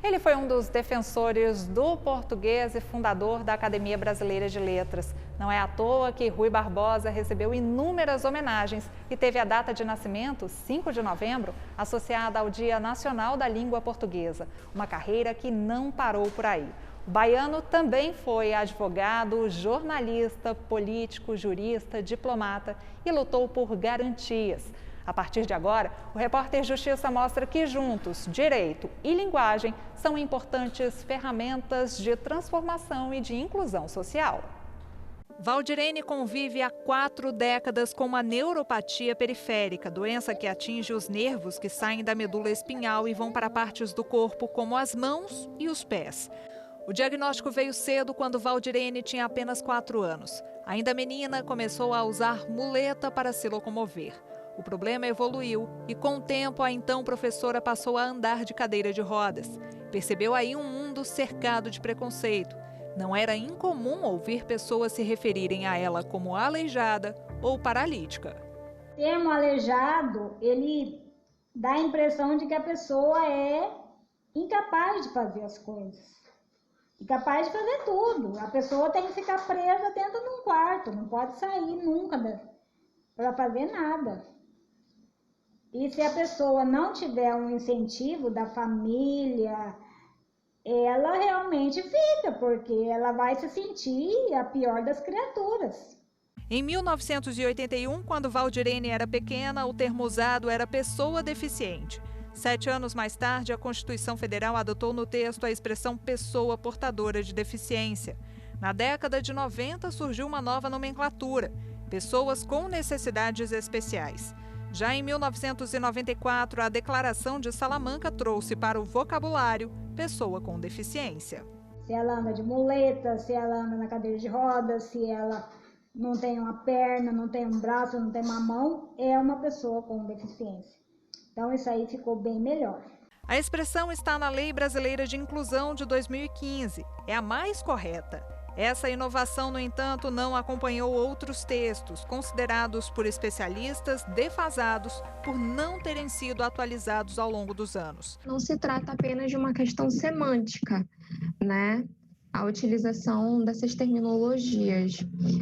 Ele foi um dos defensores do português e fundador da Academia Brasileira de Letras. Não é à toa que Rui Barbosa recebeu inúmeras homenagens e teve a data de nascimento, 5 de novembro, associada ao Dia Nacional da Língua Portuguesa. Uma carreira que não parou por aí. O baiano também foi advogado, jornalista, político, jurista, diplomata e lutou por garantias. A partir de agora, o Repórter Justiça mostra que juntos, direito e linguagem são importantes ferramentas de transformação e de inclusão social. Valdirene convive há 4 décadas com uma neuropatia periférica, doença que atinge os nervos que saem da medula espinhal e vão para partes do corpo, como as mãos e os pés. O diagnóstico veio cedo quando Valdirene tinha apenas 4 anos. Ainda menina, começou a usar muleta para se locomover. O problema evoluiu e, com o tempo, a então professora passou a andar de cadeira de rodas. Percebeu aí um mundo cercado de preconceito. Não era incomum ouvir pessoas se referirem a ela como aleijada ou paralítica. O termo aleijado, ele dá a impressão de que a pessoa é incapaz de fazer as coisas. Incapaz de fazer tudo. A pessoa tem que ficar presa dentro de um quarto, não pode sair nunca para fazer nada. E se a pessoa não tiver um incentivo da família, ela realmente fica, porque ela vai se sentir a pior das criaturas. Em 1981, quando Valdirene era pequena, o termo usado era pessoa deficiente. 7 anos mais tarde, a Constituição Federal adotou no texto a expressão pessoa portadora de deficiência. Na década de 90, surgiu uma nova nomenclatura, pessoas com necessidades especiais. Já em 1994, a Declaração de Salamanca trouxe para o vocabulário pessoa com deficiência. Se ela anda de muleta, se ela anda na cadeira de rodas, se ela não tem uma perna, não tem um braço, não tem uma mão, é uma pessoa com deficiência. Então isso aí ficou bem melhor. A expressão está na Lei Brasileira de Inclusão de 2015. É a mais correta. Essa inovação, no entanto, não acompanhou outros textos, considerados por especialistas defasados por não terem sido atualizados ao longo dos anos. Não se trata apenas de uma questão semântica, né? A utilização dessas terminologias,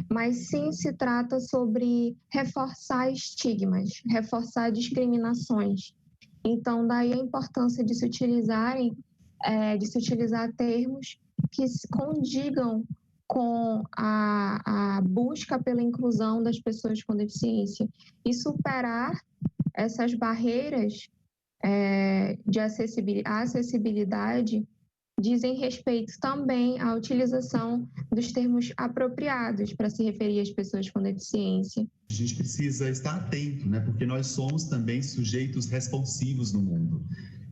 mas sim se trata sobre reforçar estigmas, reforçar discriminações. Então, daí a importância de se utilizar termos que condigam com a busca pela inclusão das pessoas com deficiência e superar essas barreiras de acessibilidade dizem respeito também à utilização dos termos apropriados para se referir às pessoas com deficiência. A gente precisa estar atento, né? Porque nós somos também sujeitos responsivos no mundo.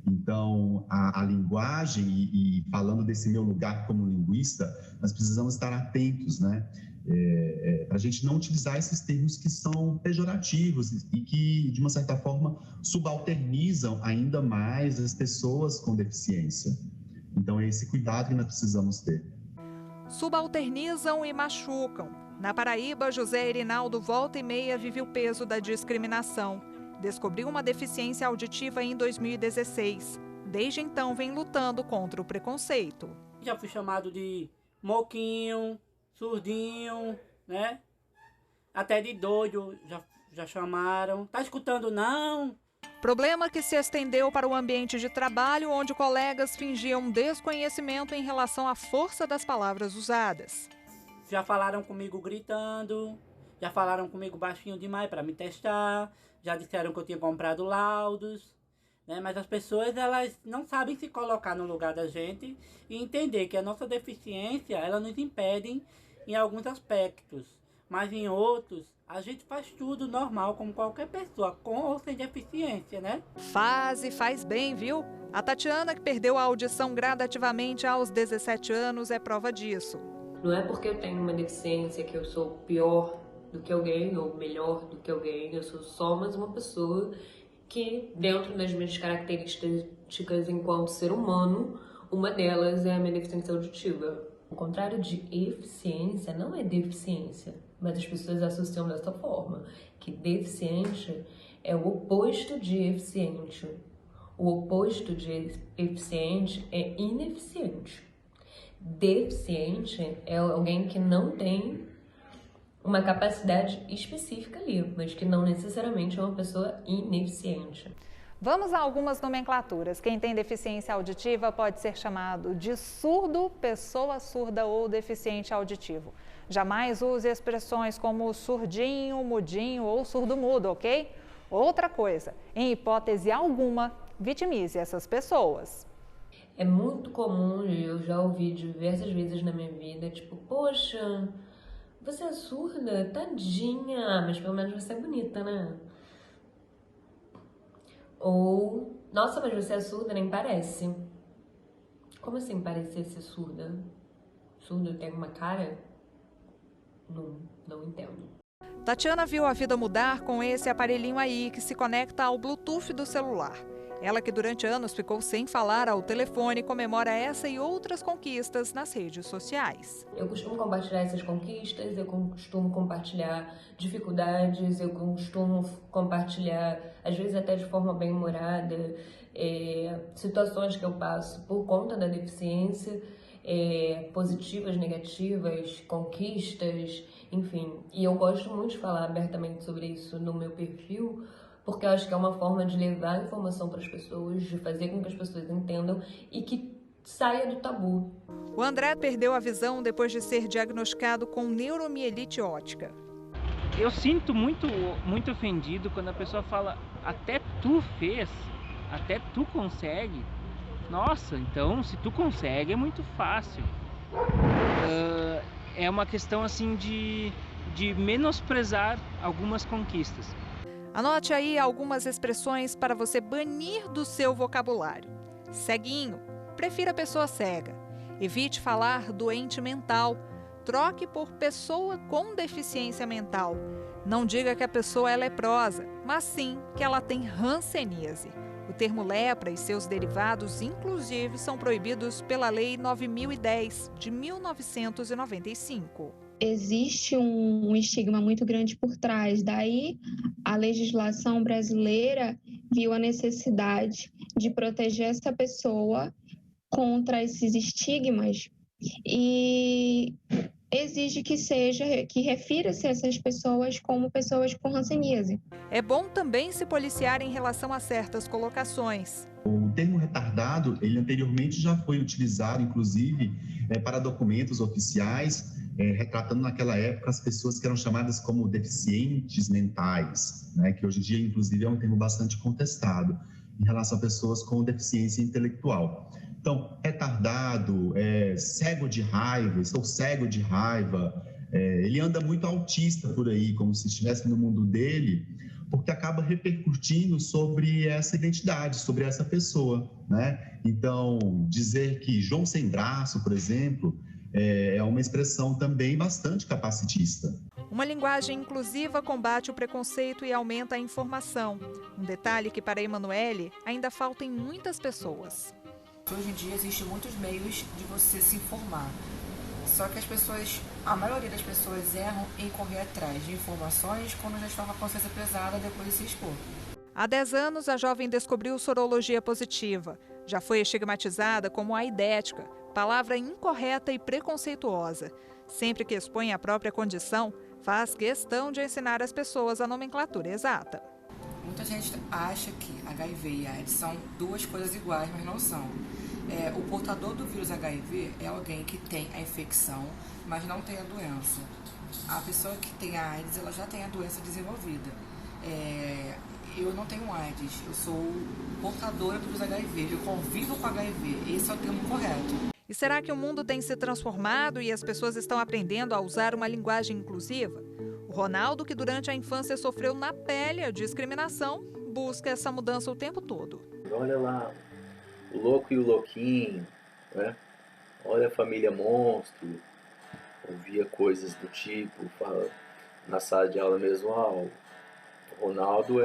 Então, a linguagem, e falando desse meu lugar como linguista, nós precisamos estar atentos, né? Para a gente não utilizar esses termos que são pejorativos e que, de uma certa forma, subalternizam ainda mais as pessoas com deficiência. Então, é esse cuidado que nós precisamos ter. Subalternizam e machucam. Na Paraíba, José Erinaldo volta e meia vive o peso da discriminação. Descobriu uma deficiência auditiva em 2016. Desde então, vem lutando contra o preconceito. Já fui chamado de moquinho, surdinho, né? Até de doido já chamaram. Tá escutando, não? Problema que se estendeu para o ambiente de trabalho, onde colegas fingiam desconhecimento em relação à força das palavras usadas. Já falaram comigo gritando, já falaram comigo baixinho demais para me testar, já disseram que eu tinha comprado laudos, né? Mas as pessoas, elas não sabem se colocar no lugar da gente e entender que a nossa deficiência, ela nos impede em alguns aspectos, mas em outros a gente faz tudo normal, como qualquer pessoa, com ou sem deficiência, né? Faz e faz bem, viu? A Tatiana, que perdeu a audição gradativamente aos 17 anos, é prova disso. Não é porque eu tenho uma deficiência que eu sou pior do que alguém ou melhor do que alguém. Eu sou só mais uma pessoa que, dentro das minhas características enquanto ser humano, Uma delas é a minha deficiência auditiva. O contrário de eficiência não é deficiência, mas as pessoas associam dessa forma, que deficiente é o oposto de eficiente. O oposto de eficiente é ineficiente. Deficiente é alguém que não tem uma capacidade específica ali, mas que não necessariamente é uma pessoa ineficiente. Vamos a algumas nomenclaturas. Quem tem deficiência auditiva pode ser chamado de surdo, pessoa surda ou deficiente auditivo. Jamais use expressões como surdinho, mudinho ou surdo-mudo, ok? Outra coisa, em hipótese alguma, vitimize essas pessoas. É muito comum, eu já ouvi diversas vezes na minha vida, tipo, poxa, você é surda? Tadinha, mas pelo menos você é bonita, né? Ou, nossa, mas você é surda, nem parece. Como assim parecer ser surda? Surdo tem uma cara? Não entendo. Tatiana viu a vida mudar com esse aparelhinho aí que se conecta ao Bluetooth do celular. Ela, que durante anos ficou sem falar ao telefone, comemora essa e outras conquistas nas redes sociais. Eu costumo compartilhar essas conquistas, eu costumo compartilhar dificuldades, eu costumo compartilhar, às vezes até de forma bem humorada, situações que eu passo por conta da deficiência, positivas, negativas, conquistas, enfim. E eu gosto muito de falar abertamente sobre isso no meu perfil, porque eu acho que é uma forma de levar a informação para as pessoas, de fazer com que as pessoas entendam e que saia do tabu. O André perdeu a visão depois de ser diagnosticado com neuromielite óptica. Eu sinto muito ofendido quando a pessoa fala, até tu fez, até tu consegue. Nossa, então se tu consegue é muito fácil. É uma questão assim de menosprezar algumas conquistas. Anote aí algumas expressões para você banir do seu vocabulário. Ceguinho, prefira pessoa cega. Evite falar doente mental. Troque por pessoa com deficiência mental. Não diga que a pessoa é leprosa, mas sim que ela tem hanseníase. O termo lepra e seus derivados, inclusive, são proibidos pela Lei 9.010, de 1995. Existe um estigma muito grande por trás. Daí, a legislação brasileira viu a necessidade de proteger essa pessoa contra esses estigmas e exige que refira-se a essas pessoas como pessoas com hanseníase. É bom também se policiar em relação a certas colocações. O termo retardado, ele anteriormente já foi utilizado, inclusive, para documentos oficiais, retratando naquela época as pessoas que eram chamadas como deficientes mentais, né, que hoje em dia, inclusive, é um termo bastante contestado em relação a pessoas com deficiência intelectual. Então, retardado, cego de raiva, estou cego de raiva, ele anda muito autista por aí, como se estivesse no mundo dele, porque acaba repercutindo sobre essa identidade, sobre essa pessoa, né? Então, dizer que João sem braço, por exemplo, é uma expressão também bastante capacitista. Uma linguagem inclusiva combate o preconceito e aumenta a informação. Um detalhe que para Emanuele ainda falta em muitas pessoas. Hoje em dia existem muitos meios de você se informar. Só que a maioria das pessoas erram em correr atrás de informações quando já estão com a consciência pesada depois de se expor. Há 10 anos, a jovem descobriu sorologia positiva. Já foi estigmatizada como aidética, palavra incorreta e preconceituosa. Sempre que expõe a própria condição, faz questão de ensinar as pessoas a nomenclatura exata. Muita gente acha que HIV e AIDS são duas coisas iguais, mas não são. O portador do vírus HIV é alguém que tem a infecção, mas não tem a doença. A pessoa que tem a AIDS, ela já tem a doença desenvolvida. Eu não tenho AIDS, eu sou portadora do vírus HIV, eu convivo com HIV, esse é o termo correto. E será que o mundo tem se transformado e as pessoas estão aprendendo a usar uma linguagem inclusiva? O Ronaldo, que durante a infância sofreu na pele a discriminação, busca essa mudança o tempo todo. Olha lá, o louco e o louquinho, né? Olha a família monstro. Ouvia coisas do tipo, na sala de aula mesmo, o Ronaldo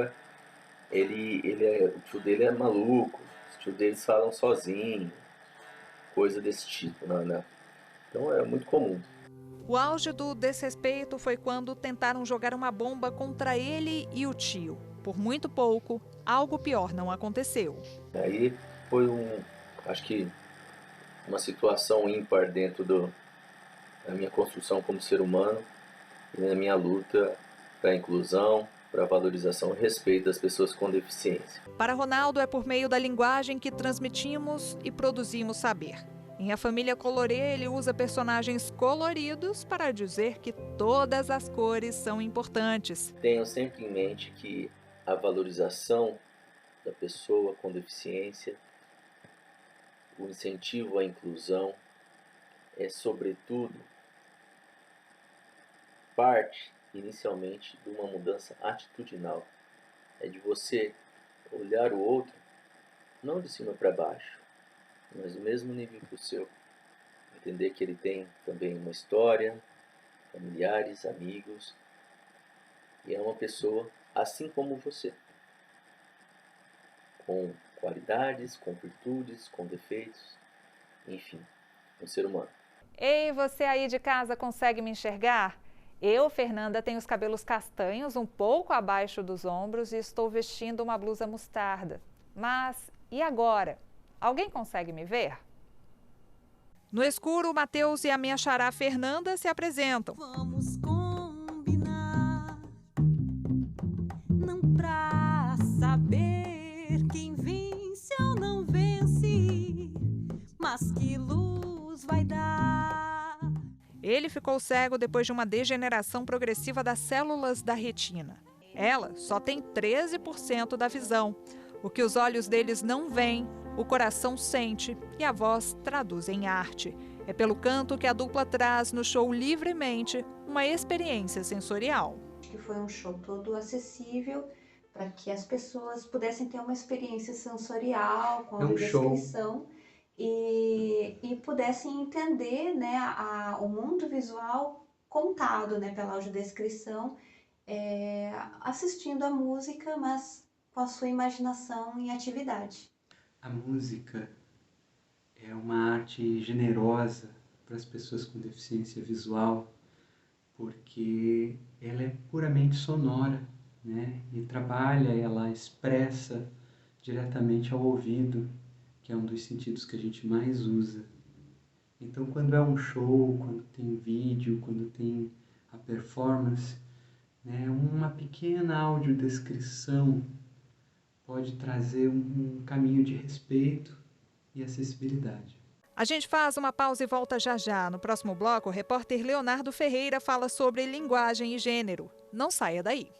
o tio dele é maluco, os tio deles falam sozinho. coisa desse tipo, né? Então é muito comum. O auge do desrespeito foi quando tentaram jogar uma bomba contra ele e o tio. Por muito pouco, algo pior não aconteceu. Aí foi acho que uma situação ímpar dentro da minha construção como ser humano e na minha luta para a inclusão, para a valorização e respeito das pessoas com deficiência. Para Ronaldo, é por meio da linguagem que transmitimos e produzimos saber. Em A Família Colorê, ele usa personagens coloridos para dizer que todas as cores são importantes. Tenho sempre em mente que a valorização da pessoa com deficiência, o incentivo à inclusão é, sobretudo, parte, inicialmente, de uma mudança atitudinal. É de você olhar o outro, não de cima para baixo, mas do mesmo nível que o seu. Entender que ele tem também uma história, familiares, amigos, e é uma pessoa assim como você, com qualidades, com virtudes, com defeitos, enfim, um ser humano. Ei, você aí de casa consegue me enxergar? Eu, Fernanda, tenho os cabelos castanhos, um pouco abaixo dos ombros e estou vestindo uma blusa mostarda. Mas e agora? Alguém consegue me ver? No escuro, o Matheus e a minha xará Fernanda se apresentam. Vamos combinar, não pra saber quem vence ou não vence, mas que luz vai dar. Ele ficou cego depois de uma degeneração progressiva das células da retina. Ela só tem 13% da visão. O que os olhos deles não veem, o coração sente e a voz traduz em arte. É pelo canto que a dupla traz no show Livremente uma experiência sensorial. Acho que foi um show todo acessível para que as pessoas pudessem ter uma experiência sensorial com a descrição e pudessem entender, né, o mundo visual contado, né, pela audiodescrição, assistindo a música, mas com a sua imaginação em atividade. A música é uma arte generosa para as pessoas com deficiência visual, porque ela é puramente sonora, né? E ela expressa diretamente ao ouvido, que é um dos sentidos que a gente mais usa. Então, quando é um show, quando tem vídeo, quando tem a performance, né, uma pequena audiodescrição pode trazer um caminho de respeito e acessibilidade. A gente faz uma pausa e volta já já. No próximo bloco, o repórter Leonardo Ferreira fala sobre linguagem e gênero. Não saia daí.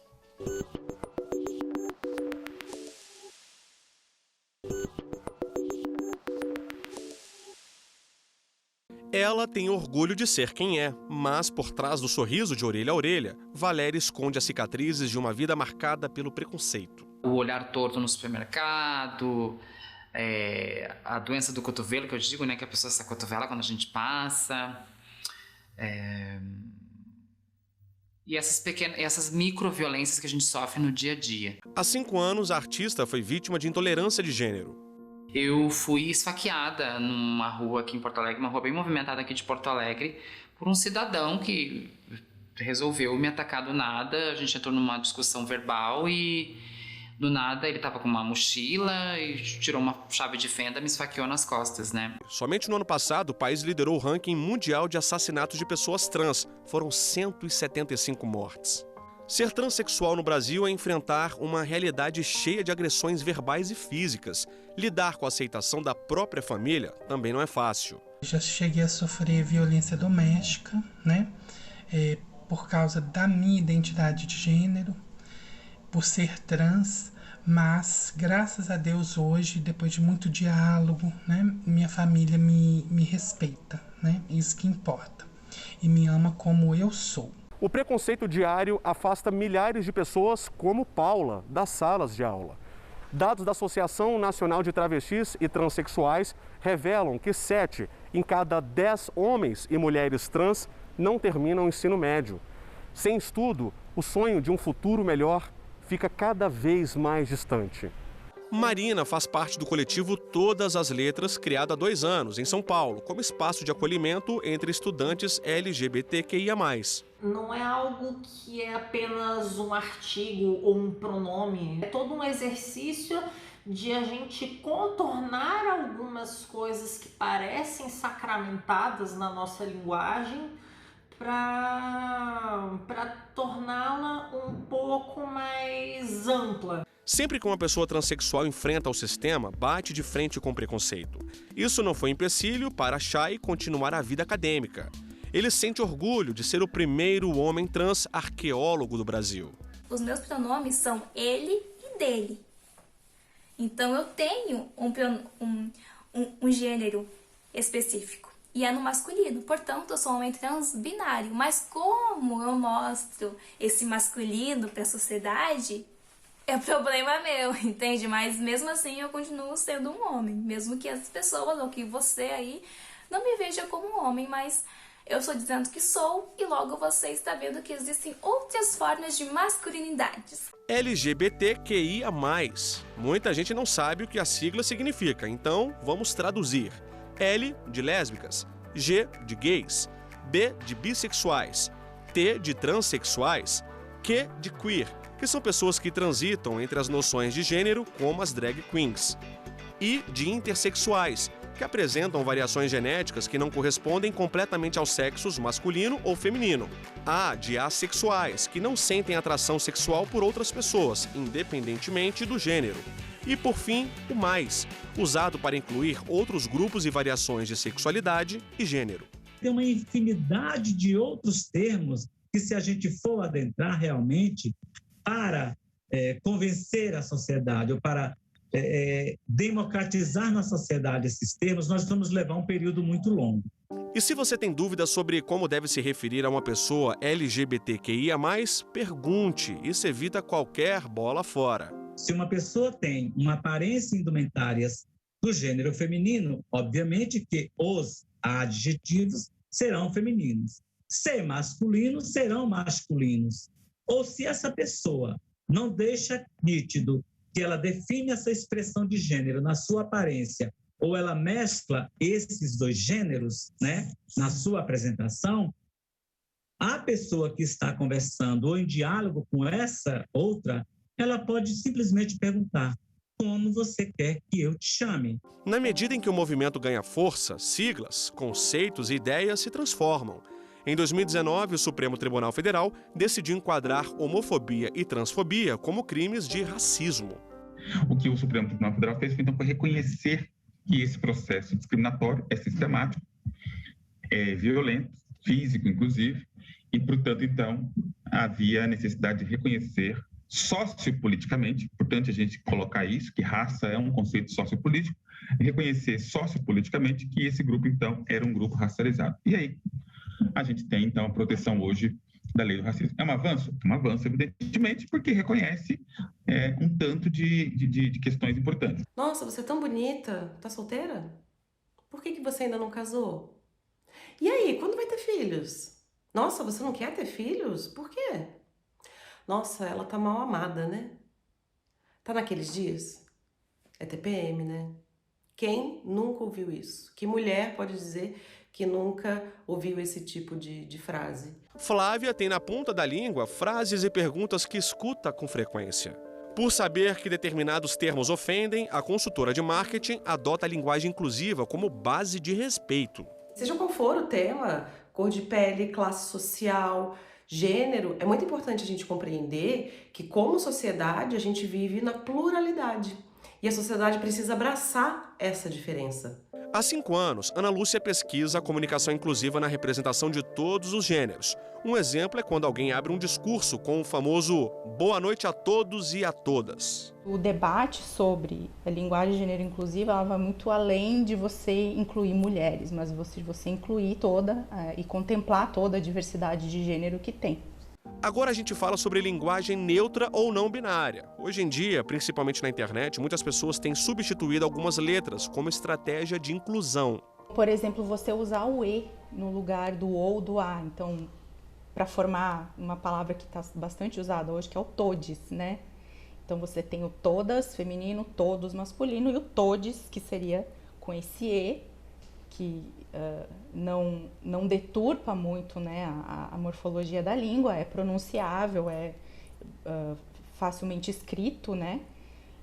Ela tem orgulho de ser quem é, mas por trás do sorriso de orelha a orelha, Valéria esconde as cicatrizes de uma vida marcada pelo preconceito. O olhar torto no supermercado, a doença do cotovelo, que eu digo, né, que a pessoa se acotovela quando a gente passa. E essas microviolências que a gente sofre no dia a dia. Há 5 anos, a artista foi vítima de intolerância de gênero. Eu fui esfaqueada numa rua aqui em Porto Alegre, uma rua bem movimentada aqui de Porto Alegre, por um cidadão que resolveu me atacar do nada. A gente entrou numa discussão verbal e do nada ele estava com uma mochila e tirou uma chave de fenda e me esfaqueou nas costas, né? Somente no ano passado, o país liderou o ranking mundial de assassinatos de pessoas trans. Foram 175 mortes. Ser transexual no Brasil é enfrentar uma realidade cheia de agressões verbais e físicas. Lidar com a aceitação da própria família também não é fácil. Já cheguei a sofrer violência doméstica, né? Por causa da minha identidade de gênero, por ser trans, mas graças a Deus hoje, depois de muito diálogo, né, minha família me respeita, né? Isso que importa. E me ama como eu sou. O preconceito diário afasta milhares de pessoas como Paula das salas de aula. Dados da Associação Nacional de Travestis e Transsexuais revelam que 7 em cada 10 homens e mulheres trans não terminam o ensino médio. Sem estudo, o sonho de um futuro melhor fica cada vez mais distante. Marina faz parte do coletivo Todas as Letras, criado há 2 anos, em São Paulo, como espaço de acolhimento entre estudantes LGBTQIA+. Não é algo que é apenas um artigo ou um pronome, é todo um exercício de a gente contornar algumas coisas que parecem sacramentadas na nossa linguagem para torná-la um pouco mais ampla. Sempre que uma pessoa transexual enfrenta o sistema, bate de frente com preconceito. Isso não foi empecilho para Chay continuar a vida acadêmica. Ele sente orgulho de ser o primeiro homem trans arqueólogo do Brasil. Os meus pronomes são ele e dele. Então eu tenho um gênero específico. E é no masculino, portanto eu sou um homem trans binário. Mas como eu mostro esse masculino para a sociedade, é problema meu, entende? Mas mesmo assim eu continuo sendo um homem. Mesmo que as pessoas, ou que você aí, não me veja como um homem, mas eu estou dizendo que sou, e logo você está vendo que existem outras formas de masculinidades. LGBTQIA+. Muita gente não sabe o que a sigla significa, então vamos traduzir. L de lésbicas, G de gays, B de bissexuais, T de transexuais, Q de queer, que são pessoas que transitam entre as noções de gênero, como as drag queens, I de intersexuais, que apresentam variações genéticas que não correspondem completamente aos sexos masculino ou feminino. A de assexuais, que não sentem atração sexual por outras pessoas, independentemente do gênero. E, por fim, o mais, usado para incluir outros grupos e variações de sexualidade e gênero. Tem uma infinidade de outros termos que, se a gente for adentrar realmente para convencer a sociedade ou para democratizar na sociedade esses termos, nós vamos levar um período muito longo. E se você tem dúvidas sobre como deve se referir a uma pessoa LGBTQIA+, pergunte, isso evita qualquer bola fora. Se uma pessoa tem uma aparência indumentárias do gênero feminino, obviamente que os adjetivos serão femininos. Ser masculino, serão masculinos. Ou se essa pessoa não deixa nítido que ela define essa expressão de gênero na sua aparência, ou ela mescla esses dois gêneros, né, na sua apresentação, a pessoa que está conversando ou em diálogo com essa outra, ela pode simplesmente perguntar: como você quer que eu te chame? Na medida em que o movimento ganha força, siglas, conceitos e ideias se transformam. Em 2019, o Supremo Tribunal Federal decidiu enquadrar homofobia e transfobia como crimes de racismo. O que o Supremo Tribunal Federal fez então foi reconhecer que esse processo discriminatório é sistemático, é violento, físico inclusive, e, portanto, então, havia a necessidade de reconhecer sociopoliticamente, portanto, a gente colocar isso, que raça é um conceito sociopolítico, reconhecer sociopoliticamente que esse grupo, então, era um grupo racializado. E aí, a gente tem, então, a proteção hoje da lei do racismo. É um avanço? É um avanço, evidentemente, porque reconhece um tanto de questões importantes. Nossa, você é tão bonita, tá solteira? Por que você ainda não casou? E aí, quando vai ter filhos? Nossa, você não quer ter filhos? Por quê? Nossa, ela tá mal amada, né? Tá naqueles dias? É TPM, né? Quem nunca ouviu isso? Que mulher pode dizer que nunca ouviu esse tipo de frase? Flávia tem na ponta da língua frases e perguntas que escuta com frequência. Por saber que determinados termos ofendem, a consultora de marketing adota a linguagem inclusiva como base de respeito. Seja qual for o tema, cor de pele, classe social, gênero, é muito importante a gente compreender que, como sociedade, a gente vive na pluralidade. E a sociedade precisa abraçar essa diferença. Há 5 anos, Ana Lúcia pesquisa a comunicação inclusiva na representação de todos os gêneros. Um exemplo é quando alguém abre um discurso com o famoso "boa noite a todos e a todas". O debate sobre a linguagem de gênero inclusiva ela vai muito além de você incluir mulheres, mas você incluir toda e contemplar toda a diversidade de gênero que tem. Agora a gente fala sobre linguagem neutra ou não binária. Hoje em dia, principalmente na internet, muitas pessoas têm substituído algumas letras como estratégia de inclusão. Por exemplo, você usar o E no lugar do ou do a. Então, para formar uma palavra que está bastante usada hoje, que é o todes, né? Então você tem o todas feminino, todos masculino e o todes, que seria com esse E, que não deturpa muito, né, a morfologia da língua, é pronunciável, é facilmente escrito, né?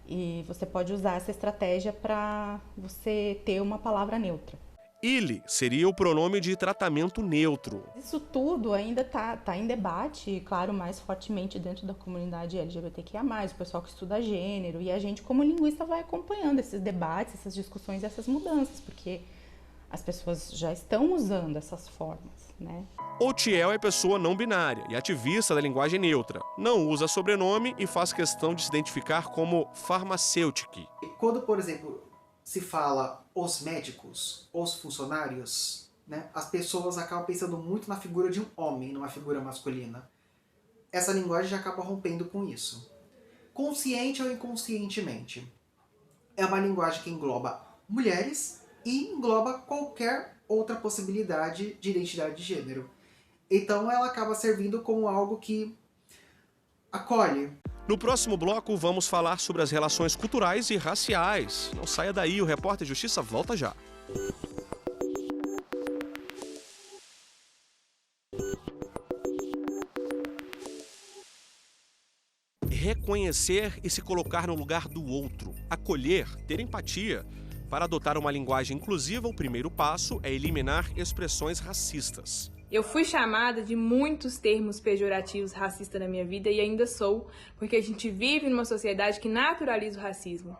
E você pode usar essa estratégia para você ter uma palavra neutra. Ele seria o pronome de tratamento neutro. Isso tudo ainda tá em debate, claro, mais fortemente dentro da comunidade LGBTQIA+, o pessoal que estuda gênero, e a gente como linguista vai acompanhando esses debates, essas discussões, essas mudanças, porque as pessoas já estão usando essas formas, né? Otiel é pessoa não binária e ativista da linguagem neutra. Não usa sobrenome e faz questão de se identificar como farmacêutica. Quando, por exemplo, se fala os médicos, os funcionários, né, as pessoas acabam pensando muito na figura de um homem, numa figura masculina. Essa linguagem já acaba rompendo com isso. Consciente ou inconscientemente. É uma linguagem que engloba mulheres e engloba qualquer outra possibilidade de identidade de gênero. Então ela acaba servindo como algo que acolhe. No próximo bloco, vamos falar sobre as relações culturais e raciais. Não saia daí, o Repórter Justiça volta já. Reconhecer e se colocar no lugar do outro. Acolher, ter empatia. Para adotar uma linguagem inclusiva, o primeiro passo é eliminar expressões racistas. Eu fui chamada de muitos termos pejorativos racistas na minha vida e ainda sou, porque a gente vive numa sociedade que naturaliza o racismo.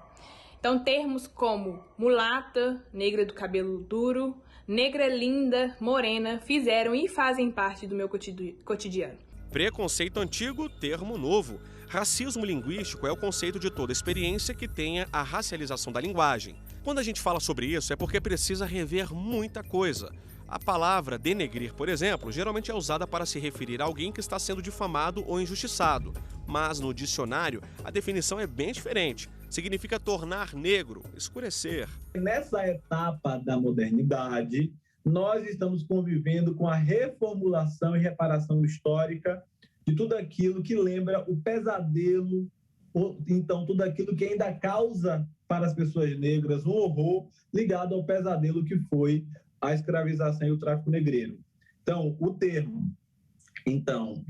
Então, termos como mulata, negra do cabelo duro, negra linda, morena, fizeram e fazem parte do meu cotidiano. Preconceito antigo, termo novo. Racismo linguístico é o conceito de toda experiência que tenha a racialização da linguagem. Quando a gente fala sobre isso, é porque precisa rever muita coisa. A palavra denegrir, por exemplo, geralmente é usada para se referir a alguém que está sendo difamado ou injustiçado. Mas no dicionário, a definição é bem diferente. Significa tornar negro, escurecer. Nessa etapa da modernidade, nós estamos convivendo com a reformulação e reparação histórica de tudo aquilo que lembra o pesadelo, ou então tudo aquilo que ainda causa para as pessoas negras um horror ligado ao pesadelo que foi a escravização e o tráfico negreiro. Então, o termo,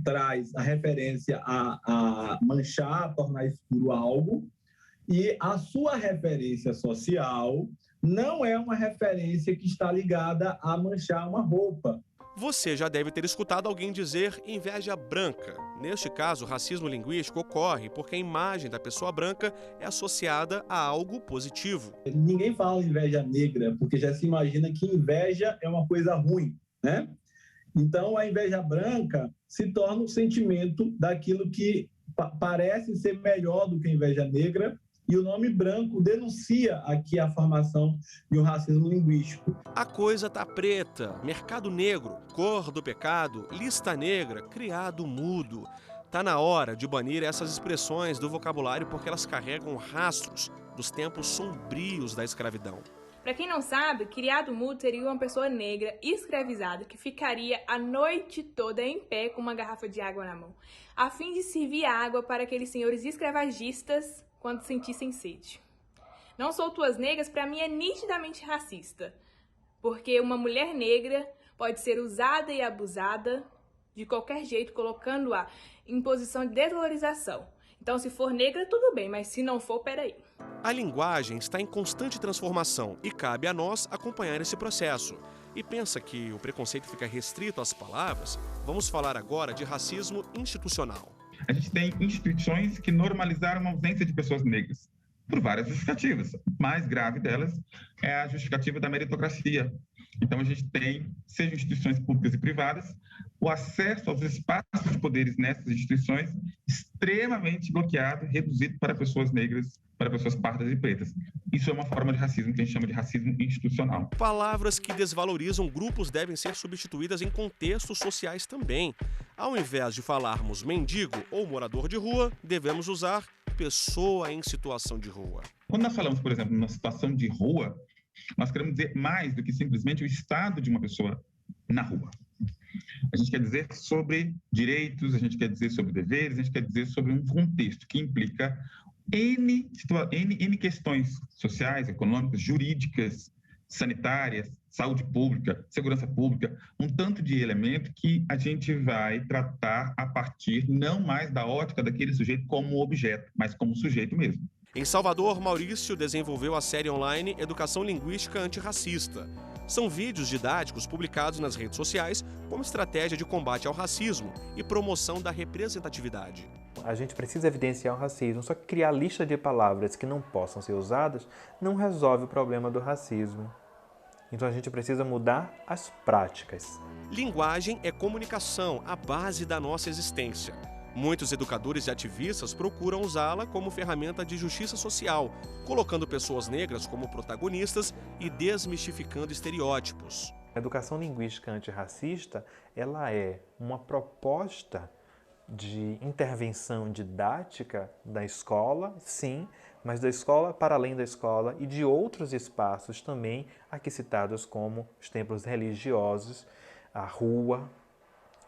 traz a referência a manchar, a tornar escuro algo, e a sua referência social não é uma referência que está ligada a manchar uma roupa. Você já deve ter escutado alguém dizer inveja branca. Neste caso, o racismo linguístico ocorre porque a imagem da pessoa branca é associada a algo positivo. Ninguém fala inveja negra, porque já se imagina que inveja é uma coisa ruim, né? Então, a inveja branca se torna um sentimento daquilo que parece ser melhor do que a inveja negra, e o nome branco denuncia aqui a formação de um racismo linguístico. A coisa tá preta, mercado negro, cor do pecado, lista negra, criado mudo. Tá na hora de banir essas expressões do vocabulário porque elas carregam rastros dos tempos sombrios da escravidão. Para quem não sabe, criado mudo seria uma pessoa negra escravizada que ficaria a noite toda em pé com uma garrafa de água na mão, a fim de servir água para aqueles senhores escravagistas quando sentissem sede. Não sou tuas negras, para mim é nitidamente racista, porque uma mulher negra pode ser usada e abusada de qualquer jeito, colocando-a em posição de desvalorização. Então, se for negra, tudo bem, mas se não for, peraí. A linguagem está em constante transformação e cabe a nós acompanhar esse processo. E pensa que o preconceito fica restrito às palavras? Vamos falar agora de racismo institucional. A gente tem instituições que normalizaram a ausência de pessoas negras, por várias justificativas. A mais grave delas é a justificativa da meritocracia. Então, a gente tem, seja instituições públicas e privadas, o acesso aos espaços de poderes nessas instituições extremamente bloqueado, reduzido para pessoas negras, para pessoas pardas e pretas. Isso é uma forma de racismo que a gente chama de racismo institucional. Palavras que desvalorizam grupos devem ser substituídas em contextos sociais também. Ao invés de falarmos mendigo ou morador de rua, devemos usar pessoa em situação de rua. Quando nós falamos, por exemplo, numa situação de rua, nós queremos dizer mais do que simplesmente o estado de uma pessoa na rua. A gente quer dizer sobre direitos, a gente quer dizer sobre deveres, a gente quer dizer sobre um contexto que implica N questões sociais, econômicas, jurídicas, sanitárias, saúde pública, segurança pública, um tanto de elemento que a gente vai tratar a partir não mais da ótica daquele sujeito como objeto, mas como sujeito mesmo. Em Salvador, Maurício desenvolveu a série online Educação Linguística Antirracista. São vídeos didáticos publicados nas redes sociais como estratégia de combate ao racismo e promoção da representatividade. A gente precisa evidenciar o racismo, só que criar lista de palavras que não possam ser usadas não resolve o problema do racismo. Então a gente precisa mudar as práticas. Linguagem é comunicação, a base da nossa existência. Muitos educadores e ativistas procuram usá-la como ferramenta de justiça social, colocando pessoas negras como protagonistas e desmistificando estereótipos. A educação linguística antirracista, ela é uma proposta de intervenção didática da escola, sim, mas da escola para além da escola e de outros espaços também, aqui citados como os templos religiosos, a rua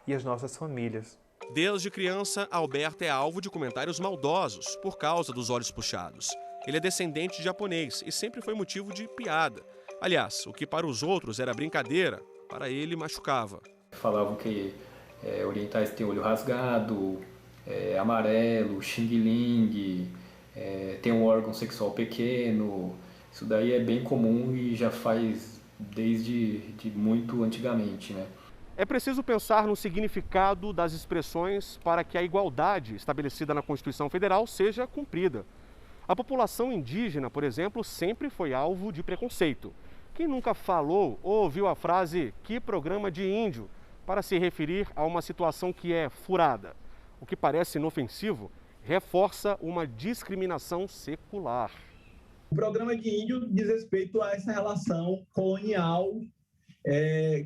e as nossas famílias. Desde criança, Alberto é alvo de comentários maldosos por causa dos olhos puxados. Ele é descendente de japonês e sempre foi motivo de piada. Aliás, o que para os outros era brincadeira, para ele machucava. Falavam que orientais têm olho rasgado, amarelo, xing-ling, tem um órgão sexual pequeno. Isso daí é bem comum e já faz desde muito antigamente, né? É preciso pensar no significado das expressões para que a igualdade estabelecida na Constituição Federal seja cumprida. A população indígena, por exemplo, sempre foi alvo de preconceito. Quem nunca falou ou ouviu a frase "que programa de índio" para se referir a uma situação que é furada? O que parece inofensivo reforça uma discriminação secular. O programa de índio diz respeito a essa relação colonial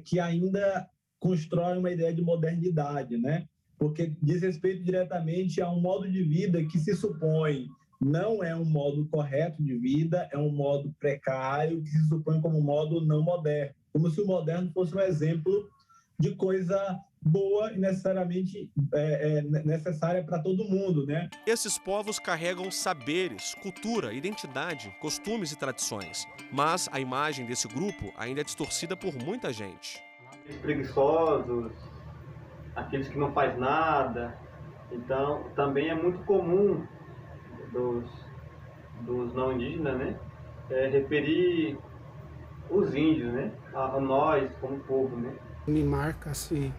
que ainda constrói uma ideia de modernidade, né? Porque diz respeito diretamente a um modo de vida que se supõe não é um modo correto de vida, é um modo precário que se supõe como um modo não moderno, como se o moderno fosse um exemplo de coisa boa e necessariamente necessária para todo mundo, né? Esses povos carregam saberes, cultura, identidade, costumes e tradições. Mas a imagem desse grupo ainda é distorcida por muita gente. Os preguiçosos, aqueles que não fazem nada. Então, também é muito comum dos não indígenas, né? Referir os índios, né? A nós como povo, né? Me marca-se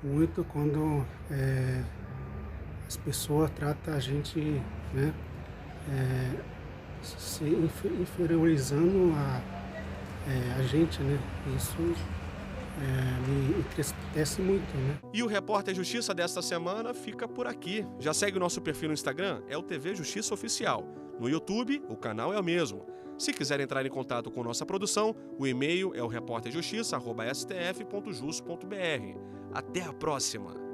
muito quando as pessoas tratam a gente, né? Se inferiorizando a gente, né? Isso me entristece muito, né? E o Repórter Justiça desta semana fica por aqui. Já segue o nosso perfil no Instagram, é o TV Justiça Oficial. No YouTube, o canal é o mesmo. Se quiser entrar em contato com nossa produção, o e-mail é o repórterjustiça@stf.jus.br. Até a próxima!